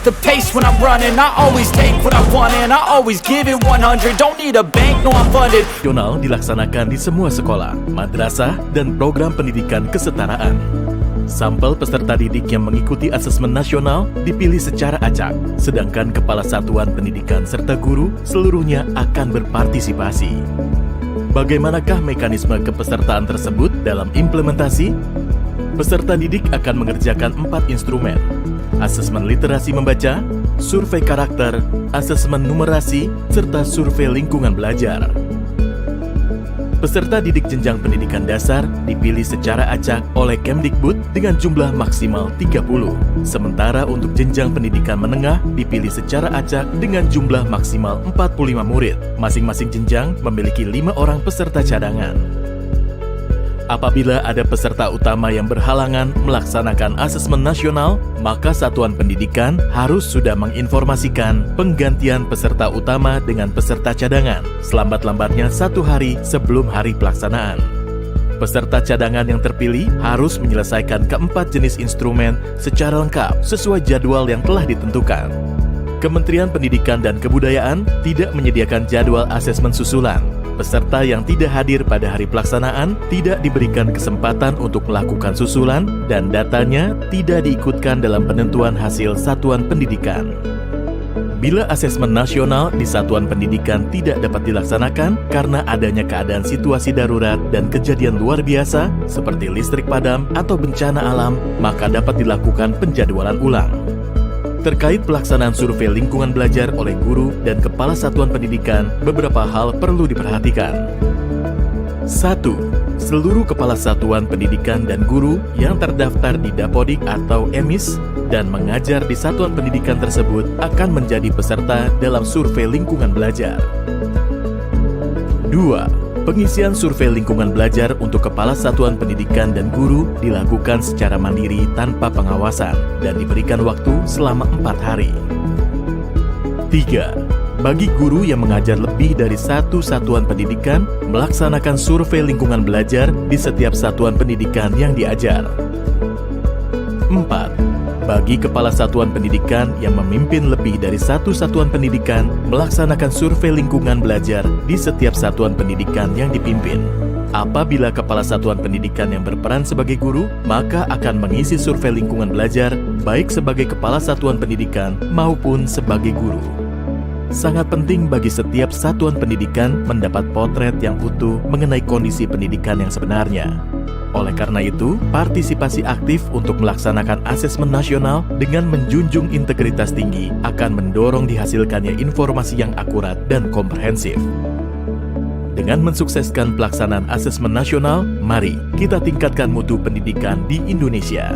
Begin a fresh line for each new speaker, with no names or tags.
the pace when I'm running. I always take what I want and I always give it 100. Don't need a bank, no I'm funded.
Nasional dilaksanakan di semua sekolah, madrasah, dan program pendidikan kesetaraan. Sampel peserta didik yang mengikuti asesmen nasional dipilih secara acak, sedangkan kepala satuan pendidikan serta guru seluruhnya akan berpartisipasi. Bagaimanakah mekanisme kepesertaan tersebut dalam implementasi? Peserta didik akan mengerjakan 4 instrumen: asesmen literasi membaca, survei karakter, asesmen numerasi, serta survei lingkungan belajar. Peserta didik jenjang pendidikan dasar dipilih secara acak oleh Kemdikbud dengan jumlah maksimal 30. Sementara untuk jenjang pendidikan menengah dipilih secara acak dengan jumlah maksimal 45 murid. Masing-masing jenjang memiliki 5 orang peserta cadangan. Apabila ada peserta utama yang berhalangan melaksanakan asesmen nasional, maka satuan pendidikan harus sudah menginformasikan penggantian peserta utama dengan peserta cadangan selambat-lambatnya 1 hari sebelum hari pelaksanaan. Peserta cadangan yang terpilih harus menyelesaikan keempat jenis instrumen secara lengkap sesuai jadwal yang telah ditentukan. Kementerian Pendidikan dan Kebudayaan tidak menyediakan jadwal asesmen susulan. Peserta yang tidak hadir pada hari pelaksanaan tidak diberikan kesempatan untuk melakukan susulan dan datanya tidak diikutkan dalam penentuan hasil satuan pendidikan. Bila asesmen nasional di satuan pendidikan tidak dapat dilaksanakan karena adanya keadaan situasi darurat dan kejadian luar biasa seperti listrik padam atau bencana alam, maka dapat dilakukan penjadwalan ulang. Terkait pelaksanaan survei lingkungan belajar oleh guru dan kepala satuan pendidikan, beberapa hal perlu diperhatikan. 1. Seluruh kepala satuan pendidikan dan guru yang terdaftar di Dapodik atau EMIS dan mengajar di satuan pendidikan tersebut akan menjadi peserta dalam survei lingkungan belajar. 2. Pengisian survei lingkungan belajar untuk kepala satuan pendidikan dan guru dilakukan secara mandiri tanpa pengawasan dan diberikan waktu selama 4 hari. 3. Bagi guru yang mengajar lebih dari 1 satuan pendidikan, melaksanakan survei lingkungan belajar di setiap satuan pendidikan yang diajar. 4. Bagi kepala satuan pendidikan yang memimpin lebih dari 1 satuan pendidikan, melaksanakan survei lingkungan belajar di setiap satuan pendidikan yang dipimpin. Apabila kepala satuan pendidikan yang berperan sebagai guru, maka akan mengisi survei lingkungan belajar baik sebagai kepala satuan pendidikan maupun sebagai guru. Sangat penting bagi setiap satuan pendidikan mendapat potret yang utuh mengenai kondisi pendidikan yang sebenarnya. Oleh karena itu, partisipasi aktif untuk melaksanakan asesmen nasional dengan menjunjung integritas tinggi akan mendorong dihasilkannya informasi yang akurat dan komprehensif. Dengan mensukseskan pelaksanaan asesmen nasional, mari kita tingkatkan mutu pendidikan di Indonesia.